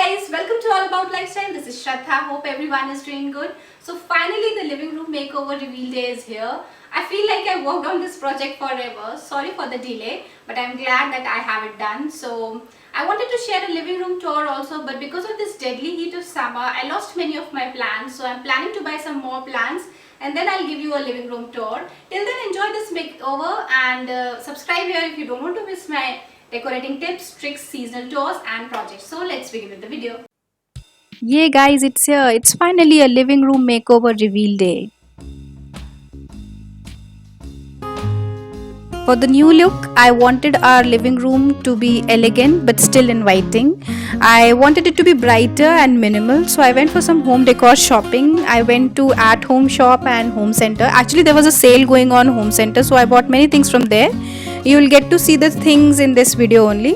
guys, welcome to All About Lifestyle. This is Shraddha. Hope everyone is doing good. So finally the living room makeover reveal day is here. I feel like I worked on this project forever. Sorry for the delay, but I'm glad that I have it done. So I wanted to share a living room tour also, but because of this deadly heat of summer, I lost many of my plants. So I'm planning to buy some more plants and then I'll give you a living room tour. Till then, enjoy this makeover and subscribe here if you don't want to miss my decorating tips, tricks, seasonal tours and projects. So let's begin with the video. Yeah, guys, it's here. It's finally a living room makeover reveal day. For the new look, I wanted our living room to be elegant but still inviting. I wanted it to be brighter and minimal, so I went for some home decor shopping. I went to At Home Shop and Home Center. Actually, there was a sale going on Home Center, so I bought many things from there. You will get to see the things in this video only.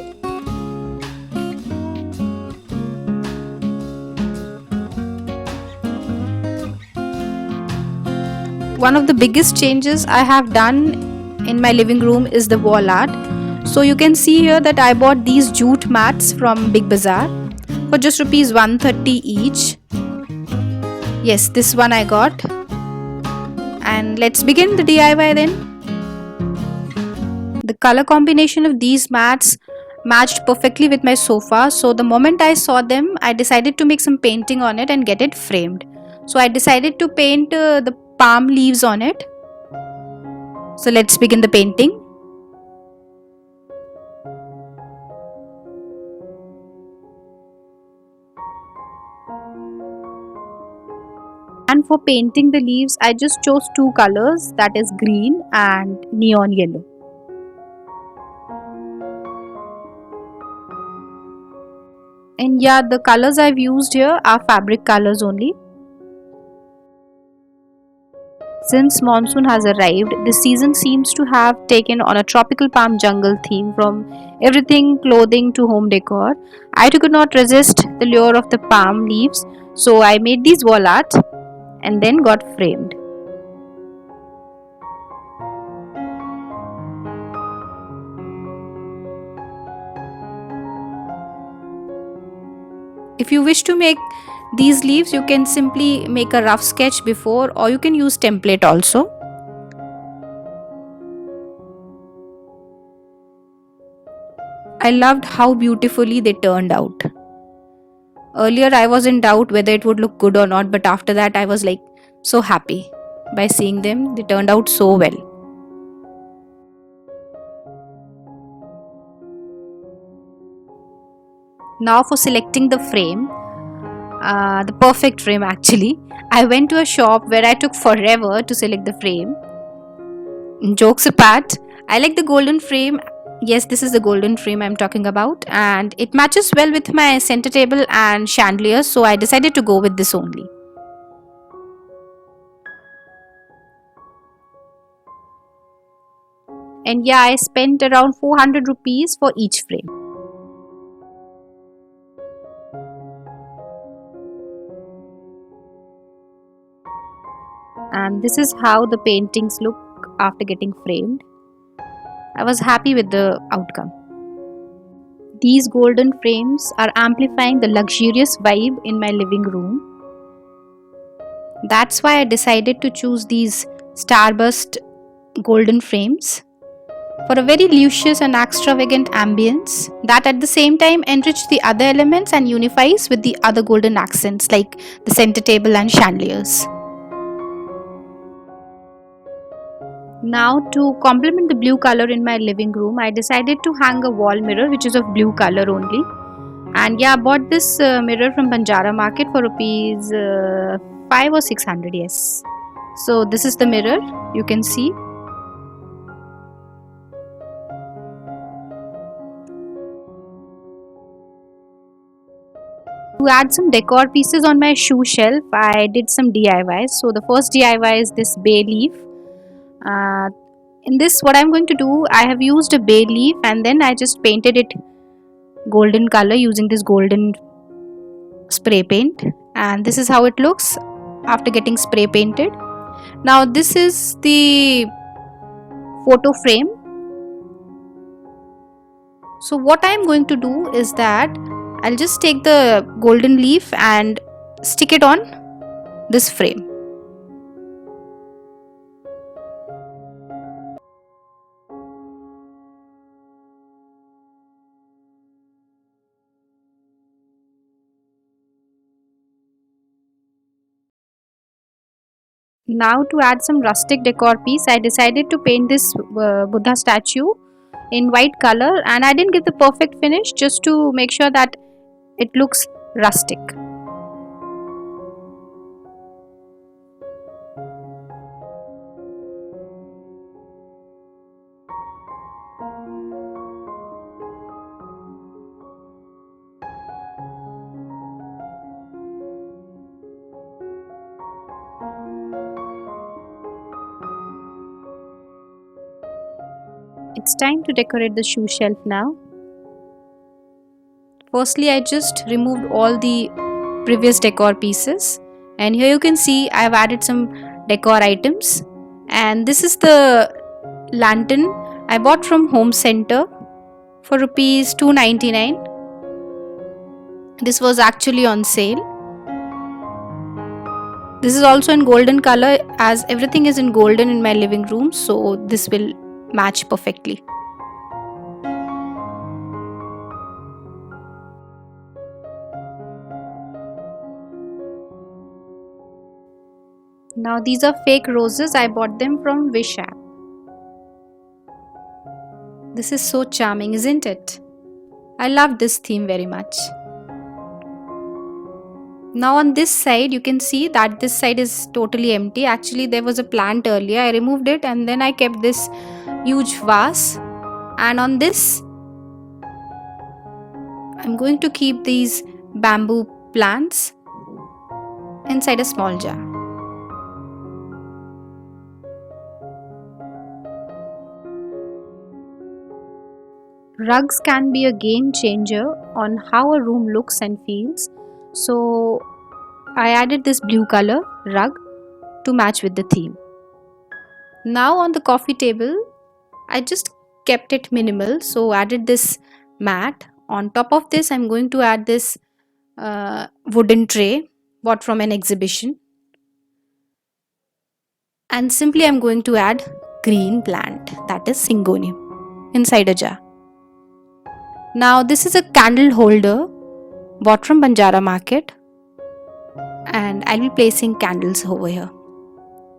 One of the biggest changes I have done in my living room is the wall art. So you can see here that I bought these jute mats from Big Bazaar for just rupees 130 each. Yes, this one I got. And let's begin the DIY then. The color combination of these mats matched perfectly with my sofa, so the moment I saw them I decided to make some painting on it and get it framed. So I decided to paint the palm leaves on it. So let's begin the painting. And for painting the leaves, I just chose two colors, that is green and neon yellow. And yeah, the colors I've used here are fabric colors only. Since monsoon has arrived, this season seems to have taken on a tropical palm jungle theme, from everything clothing to home decor. I could not resist the lure of the palm leaves, so I made these wall art and then got framed. If you wish to make these leaves, you can simply make a rough sketch before, or you can use template also. I loved how beautifully they turned out. Earlier I was in doubt whether it would look good or not, but after that I was like so happy by seeing them. They turned out so well. Now for selecting the frame, the perfect frame actually. I went to a shop where I took forever to select the frame. Jokes apart, I like the golden frame. Yes, this is the golden frame I'm talking about, and it matches well with my center table and chandelier, so I decided to go with this only. And yeah, I spent around 400 rupees for each frame. And this is how the paintings look after getting framed. I was happy with the outcome. These golden frames are amplifying the luxurious vibe in my living room. That's why I decided to choose these starburst golden frames for a very luscious and extravagant ambience that at the same time enrich the other elements and unifies with the other golden accents like the center table and chandeliers. Now, to complement the blue color in my living room, I decided to hang a wall mirror which is of blue color only. And yeah, I bought this mirror from Banjara market for rupees 5 or 600, yes. So this is the mirror, you can see. To add some decor pieces on my shoe shelf, I did some DIYs. So the first DIY is this bay leaf. In this, what I'm going to do, I have used a bay leaf and then I just painted it golden color using this golden spray paint, and this is how it looks after getting spray painted. Now this is the photo frame. So what I am going to do is that I'll just take the golden leaf and stick it on this frame. Now to add some rustic decor piece, I decided to paint this Buddha statue in white color, and I didn't get the perfect finish just to make sure that it looks rustic. It's time to decorate the shoe shelf now. Firstly, I just removed all the previous decor pieces, and here you can see I have added some decor items. And this is the lantern I bought from Home Center for rupees 299. This was actually on sale. This is also in golden color, as everything is in golden in my living room, so this will match perfectly. Now these are fake roses, I bought them from Wish app. This is so charming, isn't it? I love this theme very much. Now on this side you can see that this side is totally empty. Actually there was a plant earlier, I removed it and then I kept this huge vase, and on this I'm going to keep these bamboo plants inside a small jar. Rugs can be a game changer on how a room looks and feels. So I added this blue color rug to match with the theme. Now on the coffee table, I just kept it minimal. So added this mat. On top of this, I'm going to add this wooden tray bought from an exhibition. And simply I'm going to add green plant, that is syngonium, inside a jar. Now this is a candle holder bought from Banjara market, and I'll be placing candles over here.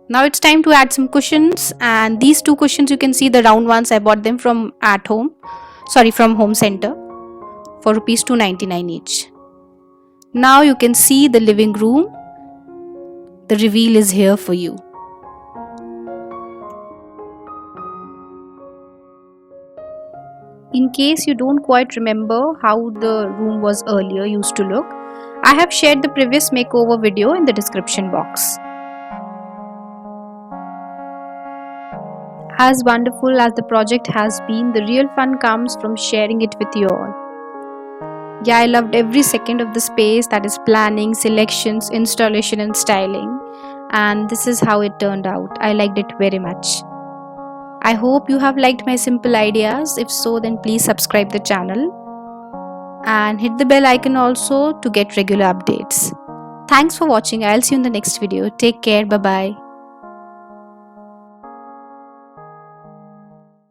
Now it's time to add some cushions, and these two cushions you can see, the round ones, I bought them from from Home Center for rupees 299 each. Now you can see the living room. The reveal is here for you. In case you don't quite remember how the room was earlier used to look, I have shared the previous makeover video in the description box. As wonderful as the project has been, the real fun comes from sharing it with you all. Yeah, I loved every second of the space, that is planning, selections, installation and styling. And this is how it turned out. I liked it very much. I hope you have liked my simple ideas. If so, then please subscribe the channel and hit the bell icon also to get regular updates. Thanks for watching. I'll see you in the next video. Take care. Bye bye.